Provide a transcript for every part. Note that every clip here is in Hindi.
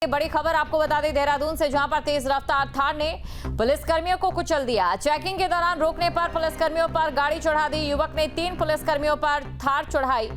बड़ी खबर आपको बता दें देहरादून से, जहां पर तेज रफ्तार थार ने पुलिसकर्मियों को कुचल दिया। चेकिंग के दौरान रोकने पर पुलिसकर्मियों पर गाड़ी चढ़ा दी। युवक ने 3 पुलिसकर्मियों पर थार चढ़ाई।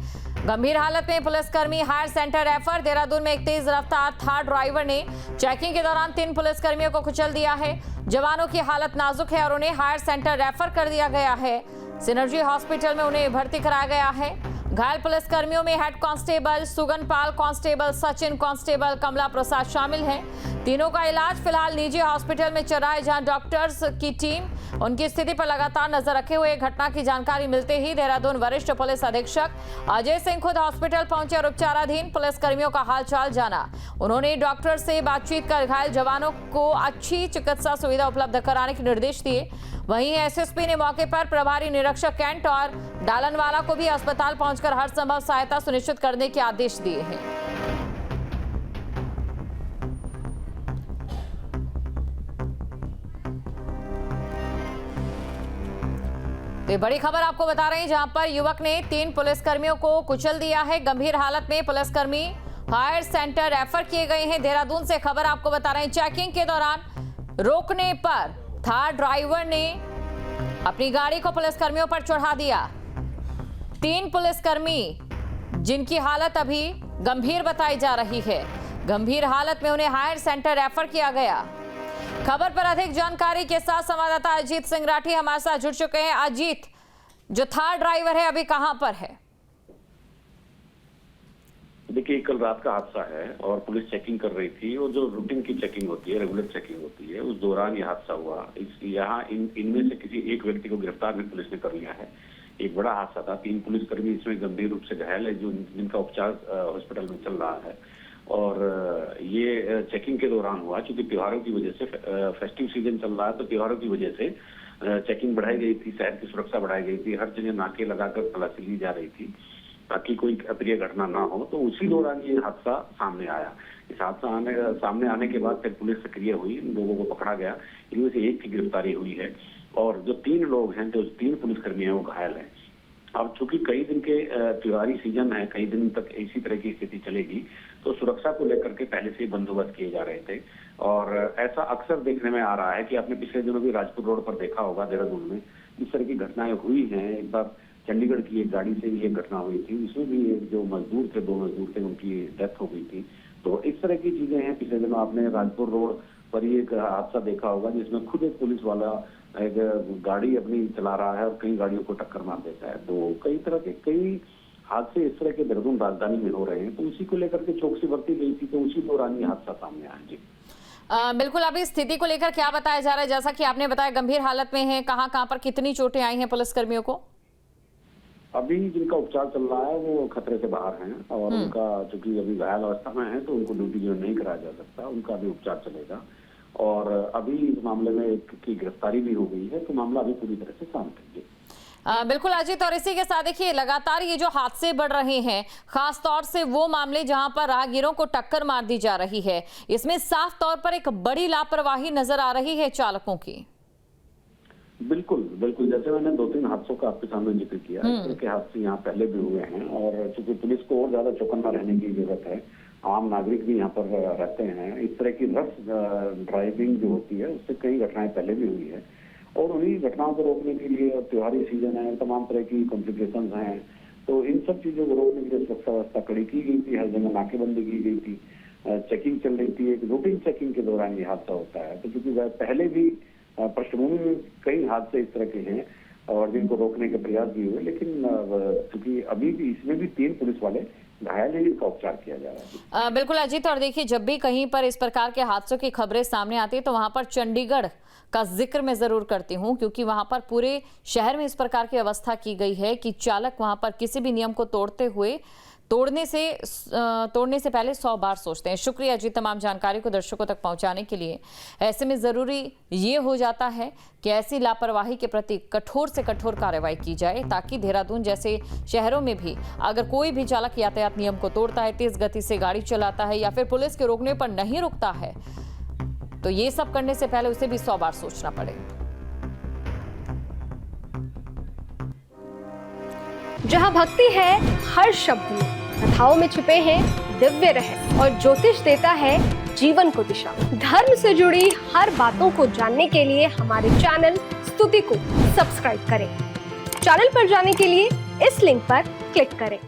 गंभीर हालत में पुलिसकर्मी हायर सेंटर रेफर। देहरादून में एक तेज रफ्तार थार ड्राइवर ने चेकिंग के दौरान 3 पुलिसकर्मियों को कुचल दिया है। जवानों की हालत नाजुक है और उन्हें हायर सेंटर रेफर कर दिया गया है। सिनर्जी हॉस्पिटल में उन्हें भर्ती कराया गया है। घायल पुलिसकर्मियों में head constable Suganpal, constable Sachin, constable Kamla Prasad शामिल हैं। तीनों का इलाज फिलहाल निजी हॉस्पिटल में चल रहा है, जहां डॉक्टर्स की टीम उनकी स्थिति पर लगातार नजर रखे हुए। घटना की जानकारी मिलते ही देहरादून वरिष्ठ पुलिस अधीक्षक अजय सिंह खुद हॉस्पिटल पहुंचे और उपचाराधीन पुलिसकर्मियों का हालचाल जाना। उन्होंने डॉक्टर से बातचीत कर घायल जवानों को अच्छी चिकित्सा सुविधा उपलब्ध कराने के निर्देश दिए। वहीं एसएसपी ने मौके पर प्रभारी निरीक्षक कैंट और डालनवाला को भी अस्पताल पहुंचकर हर संभव सहायता सुनिश्चित करने के आदेश दिए हैं। तो बड़ी खबर आपको बता रहे हैं, जहां पर युवक ने 3 पुलिसकर्मियों को कुचल दिया है। गंभीर हालत में पुलिसकर्मी हायर सेंटर रेफर किए गए हैं। देहरादून से खबर आपको बता रहे हैं, चेकिंग के दौरान रोकने पर थार ड्राइवर ने अपनी गाड़ी को पुलिसकर्मियों पर चढ़ा दिया। 3 पुलिसकर्मी जिनकी हालत अभी गंभीर बताई जा रही है, गंभीर हालत में उन्हें हायर सेंटर रेफर किया गया। खबर पर अधिक जानकारी के साथ संवाददाता अजीत सिंह राठी हमारे साथ जुड़ चुके हैं। अजीत, जो थार ड्राइवर है अभी कहां पर है? देखिए, कल रात का हादसा है और पुलिस चेकिंग कर रही थी, और जो रूटीन की चेकिंग होती है, रेगुलर चेकिंग होती है, उस दौरान ये हादसा हुआ। यहाँ इनमें से किसी एक व्यक्ति को गिरफ्तार भी पुलिस ने कर लिया है। एक बड़ा हादसा था। 3 पुलिसकर्मी इसमें गंभीर रूप से घायल है, जिनका उपचार हॉस्पिटल में चल रहा है। और ये चेकिंग के दौरान हुआ, क्योंकि त्योहारों की वजह से, फेस्टिव सीजन चल रहा है, तो त्योहारों की वजह से चेकिंग बढ़ाई गई थी, शहर की सुरक्षा बढ़ाई गई थी, हर जगह नाके लगाकर तलाशी ली जा रही थी ताकि कोई अप्रिय घटना ना हो। तो उसी दौरान ये हादसा सामने आया। इस हादसा सामने आने के बाद फिर पुलिस सक्रिय हुई, इन लोगों को पकड़ा गया। इनमें से एक की गिरफ्तारी हुई है और जो 3 लोग हैं, जो 3 पुलिसकर्मी हैं, वो घायल हैं। अब चूंकि कई दिन के त्योहारी सीजन है, कई दिन तक इसी तरह की स्थिति चलेगी, तो सुरक्षा को लेकर के पहले से बंदोबस्त किए जा रहे थे। और ऐसा अक्सर देखने में आ रहा है कि आपने पिछले दिनों भी राजपुर रोड पर देखा होगा, देहरादून में इस तरह की घटनाएं हुई हैं। एक बार चंडीगढ़ की एक गाड़ी से ये घटना हुई थी, उसमें भी एक जो मजदूर थे, 2 मजदूर थे, उनकी डेथ हो गई थी। तो इस तरह की चीजें हैं। पिछले दिनों आपने राजपुर रोड पर ही एक हादसा देखा होगा, जिसमें खुद एक पुलिस वाला एक गाड़ी अपनी चला रहा है और कई गाड़ियों को टक्कर मार देता है। तो कई तरह के कई हादसे इस तरह के देहरादून राजधानी में हो रहे हैं। तो उसी को लेकर के चौकसी बरती गई थी, तो उसी दौरान ये हादसा सामने आया। जी बिल्कुल, अभी स्थिति को लेकर क्या बताया जा रहा है? जैसा कि आपने बताया गंभीर हालत में है, कहां पर कितनी चोटें आई हैं पुलिसकर्मियों को? अभी जिनका उपचार चल रहा है वो खतरे से बाहर हैं, और उनका चूंकि अभी घायल अवस्था में है, तो उनको ड्यूटी जो नहीं कराया जा सकता, उनका भी उपचार चलेगा। और अभी इस मामले में एक की गिरफ्तारी भी हो गई है, तो मामला अभी पूरी तरह से शांत है। बिल्कुल अजीत, और इसी के साथ देखिए लगातार ये जो हादसे बढ़ रहे हैं, खास तौर से वो मामले जहां पर राहगीरों को टक्कर मार दी जा रही है, इसमें साफ तौर पर एक बड़ी लापरवाही नजर आ रही है चालकों की। बिल्कुल बिल्कुल, जैसे मैंने 2-3 हादसों का आपके सामने जिक्र किया, इस तरह के हादसे यहाँ पहले भी हुए हैं। और चूंकि पुलिस को और ज्यादा चौकन्ना रहने की जरूरत है, आम नागरिक भी यहाँ पर रहते हैं। इस तरह की रफ ड्राइविंग जो होती है, उससे कई घटनाएं पहले भी हुई है। और उन्हीं घटनाओं को रोकने के लिए त्योहारी सीजन है, तमाम तरह की कॉम्प्लिकेशंस हैं, तो इन सब चीजों को रोकने के लिए सुरक्षा व्यवस्था कड़ी की गई थी। हर जगह नाकेबंदी की गई थी, चेकिंग चल रही थी। एक रूटीन चेकिंग के दौरान ये हादसा होता है। तो क्योंकि पहले भी पृष्ठभूमि में कई हादसे इस तरह के हैं और जिनको रोकने के प्रयास भी हुए, लेकिन क्योंकि अभी भी इसमें भी 3 पुलिस वाले घायल हैं, इनका उपचार किया जा रहा है। बिल्कुल अजीत, और देखिए जब भी कहीं पर इस प्रकार के हादसों की खबरें सामने आती है, तो वहां पर चंडीगढ़ का जिक्र मैं जरूर करती हूं, क्योंकि वहां पर पूरे शहर में इस प्रकार की व्यवस्था की गई है कि चालक वहां पर किसी भी नियम को तोड़ने से पहले 100 बार सोचते हैं। शुक्रिया जी तमाम जानकारी को दर्शकों तक पहुंचाने के लिए। ऐसे में जरूरी ये हो जाता है कि ऐसी लापरवाही के प्रति कठोर से कठोर कार्रवाई की जाए, ताकि देहरादून जैसे शहरों में भी अगर कोई भी चालक यातायात नियम को तोड़ता है, तेज गति से गाड़ी चलाता है या फिर पुलिस के रोकने पर नहीं रुकता है, तो ये सब करने से पहले उसे भी 100 बार सोचना पड़े। जहां भक्ति है हर शब्द में, कथाओं में छुपे हैं दिव्य रहस्य और ज्योतिष देता है जीवन को दिशा। धर्म से जुड़ी हर बातों को जानने के लिए हमारे चैनल स्तुति को सब्सक्राइब करें। चैनल पर जाने के लिए इस लिंक पर क्लिक करें।